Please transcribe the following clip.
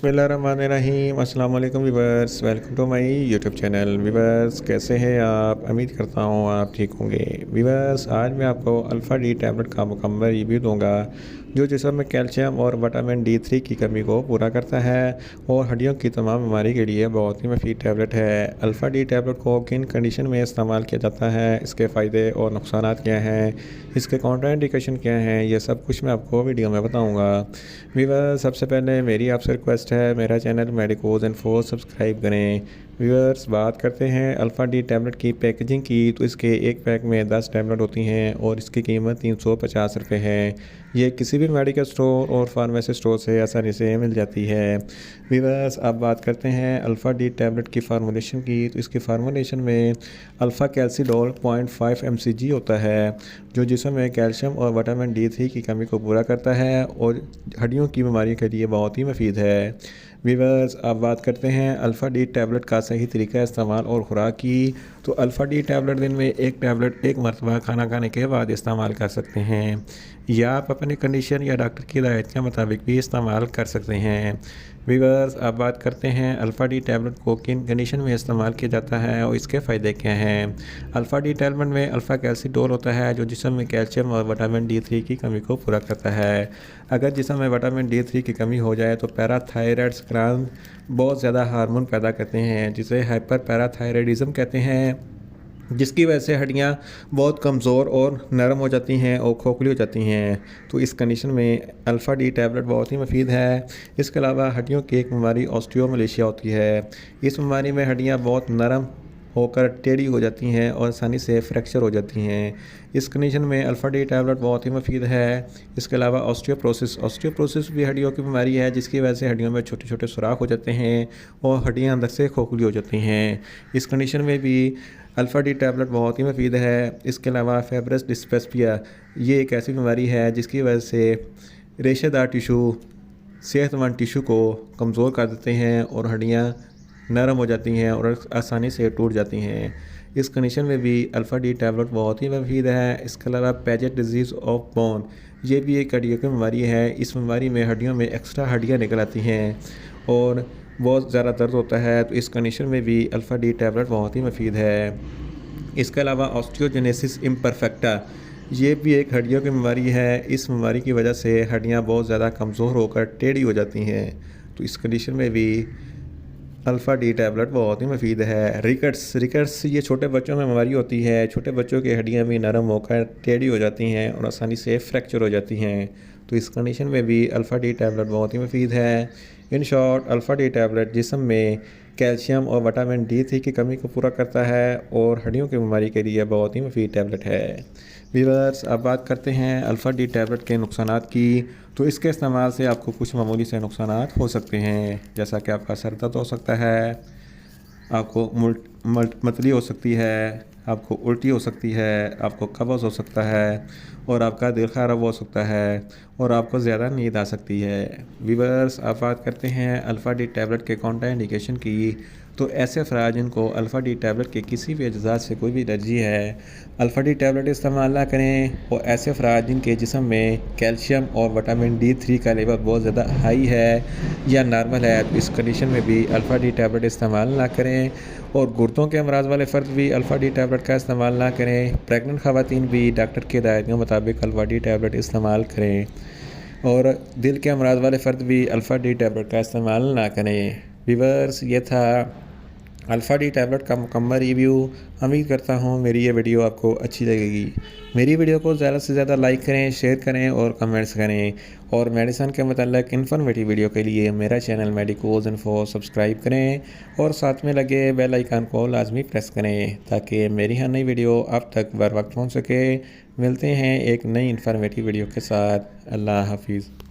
बिस्मिल्लाहिर्रहमानिर्रहीम। अस्सलाम वालेकुम viewers, welcome to my YouTube channel. Viewers कैसे हैं आप? उम्मीद करता हूँ आप ठीक होंगे। व्यूअर्स आज मैं आपको अल्फ़ा डी टैबलेट का मुकम्मल रिव्यू दूंगा जो जिस्म में कैल्शियम और विटामिन D3 की कमी को पूरा करता है और हड्डियों की तमाम बीमारी के लिए बहुत ही मुफीद टैबलेट है। अल्फ़ा डी टैबलेट को किन कंडीशन में इस्तेमाल किया जाता है, इसके फ़ायदे और नुकसान क्या हैं, इसके कॉन्ट्राइंडिकेशन क्या हैं, ये सब कुछ मैं आपको वीडियो में बताऊँगा। व्यूअर्स सबसे पहले मेरी आपसे रिक्वेस्ट है, मेरा चैनल मेडिकोज इन्फो सब्सक्राइब करें। व्यूअर्स बात करते हैं अल्फ़ा डी टैबलेट की पैकेजिंग की, तो इसके एक पैक में 10 टैबलेट होती हैं और इसकी कीमत 350 रुपये है। ये किसी भी मेडिकल स्टोर और फार्मेसी स्टोर से आसानी से मिल जाती है। व्यूअर्स अब बात करते हैं अल्फ़ा डी टैबलेट की फार्मूलेशन की, तो इसकी फार्मूलेशन में अल्फ़ा कैल्सिडोल 0.5 mcg होता है जो जिसम में कैल्शियम और विटामिन D3 की कमी को पूरा करता है और हड्डियों की बीमारी के लिए बहुत ही मुफीद है। व्यूअर्स अब बात करते हैं अल्फ़ा डी टैबलेट का सही तरीका इस्तेमाल और खुराक की, तो अल्फ़ा डी टैबलेट दिन में एक टैबलेट एक मरतबा खाना खाने के बाद इस्तेमाल कर सकते हैं या आप अपनी कंडीशन या डॉक्टर की हिदायत के मुताबिक भी इस्तेमाल कर सकते हैं। व्यूअर्स अब बात करते हैं अल्फ़ा डी टैबलेट को किन कंडीशन में इस्तेमाल किया जाता है और इसके फ़ायदे क्या हैं। अल्फ़ा डी टैबलेट में अल्फ़ा कैल्सिडोल होता है जो जिस्म में कैल्शियम और विटामिन D3 की कमी को पूरा करता है। अगर जिस्म में विटामिन D3 की कमी हो जाए तो पैराथायराइड ग्रंथ बहुत ज़्यादा हार्मोन पैदा करते हैं जिसे हाइपर पैराथायराइडिज्म कहते हैं, जिसकी वजह से हड्डियाँ बहुत कमज़ोर और नरम हो जाती हैं और खोखली हो जाती हैं। तो इस कंडीशन में अल्फ़ा डी टैबलेट बहुत ही मुफीद है। इसके अलावा हड्डियों की एक बीमारी ऑस्टियोमलेशिया होती है। इस बीमारी में हड्डियाँ बहुत नरम होकर टेढ़ी हो जाती हैं और आसानी से फ्रैक्चर हो जाती हैं। इस कंडीशन में अल्फ़ा डी टैबलेट बहुत ही मुफीद है। इसके अलावा ऑस्टियोप्रोसिस भी हड्डियों की बीमारी है जिसकी वजह से हड्डियों में छोटे छोटे सुराख हो जाते हैं और हड्डियाँ अंदर से खोखली हो जाती हैं। इस कंडीशन में भी अल्फ़ा डी टैबलेट बहुत ही मुफीद है। इसके अलावा फेब्रस डिस्पेप्सिया ये एक ऐसी बीमारी है जिसकी वजह से रेशेदार टिशू सेहतमंद टिशू को कमज़ोर कर देते हैं और हड्डियाँ नरम हो जाती हैं और आसानी से टूट जाती हैं। इस कंडीशन में भी अल्फ़ा डी टैबलेट बहुत ही मुफीद है। इसके अलावा पैजेट डिजीज़ ऑफ बोन ये भी एक हड्डियों की बीमारी है। इस बीमारी में हड्डियों में एक्स्ट्रा हड्डियाँ निकल आती हैं और बहुत ज़्यादा दर्द होता है, तो इस कंडीशन में भी अल्फ़ा डी टैबलेट बहुत ही मुफीद है। इसके अलावा ऑस्टियोजेनेसिस इम्परफेक्टा ये भी एक हड्डियों की बीमारी है। इस बीमारी की वजह से हड्डियाँ बहुत ज़्यादा कमज़ोर होकर टेढ़ी हो जाती हैं, तो इस कंडीशन में भी अल्फ़ा डी टैबलेट बहुत ही मुफीद है। रिकट्स ये छोटे बच्चों में बीमारी होती है। छोटे बच्चों की हड्डियाँ भी नरम होकर टेढ़ी हो जाती हैं और आसानी से फ्रैक्चर हो जाती हैं, तो इस कंडीशन में भी अल्फ़ा डी टैबलेट बहुत ही मुफीद है। In short alpha D tablet जिस्म में कैल्शियम और विटामिन D3 की कमी को पूरा करता है और हड्डियों की बीमारी के लिए बहुत ही मुफीद टैबलेट है। व्यूअर्स अब बात करते हैं अल्फ़ा डी टैबलेट के नुकसानात की, तो इसके इस्तेमाल से आपको कुछ मामूली से नुकसानात हो सकते हैं, जैसा कि आपका सर दर्द हो सकता है, आपको मतली हो सकती है, आपको उल्टी हो सकती है, आपको कब्ज़ हो सकता है और आपका दिल ख़राब हो सकता है और आपको ज़्यादा नींद आ सकती है। व्यूअर्स आप बात करते हैं अल्फ़ा डी टैबलेट के कॉन्ट्राइंडिकेशन की, तो ऐसे अफराद जिनको अल्फ़ा डी टैबलेट के किसी भी अज्जा से कोई भी एलर्जी है अल्फ़ा डी टैबलेट इस्तेमाल ना करें। और ऐसे अफराद जिनके जिस्म में कैल्शियम और विटामिन D3 का लेवल बहुत ज़्यादा हाई है या नॉर्मल है, तो इस कंडीशन में भी अल्फ़ा डी टैबलेट इस्तेमाल ना करें। और गुर्दों के अमराज वाले फ़र्द भी अल्फ़ा डी टैबलेट का इस्तेमाल ना करें। प्रेग्नेंट ख़वातीन भी डॉक्टर की हिदायत के मुताबिक अल्फ़ा डी टैबलेट इस्तेमाल करें और दिल के अमराज वाले फ़र्द भी अल्फ़ा डी टैबलेट का इस्तेमाल ना करें। व्यूअर्स ये था अल्फ़ा डी टैबलेट का मुकम्मल रिव्यू। उम्मीद करता हूँ मेरी ये वीडियो आपको अच्छी लगेगी। मेरी वीडियो को ज़्यादा से ज़्यादा लाइक करें, शेयर करें और कमेंट्स करें और मेडिसिन के मतलब इन्फॉर्मेटिव वीडियो के लिए मेरा चैनल मेडिकोज इन्फो सब्सक्राइब करें और साथ में लगे बेल आइकन को लाजमी प्रेस करें ताकि मेरी हर नई वीडियो आप तक बर वक्त पहुँच सके। मिलते हैं एक नई इन्फॉर्मेटिव वीडियो के साथ। अल्लाह हाफिज़।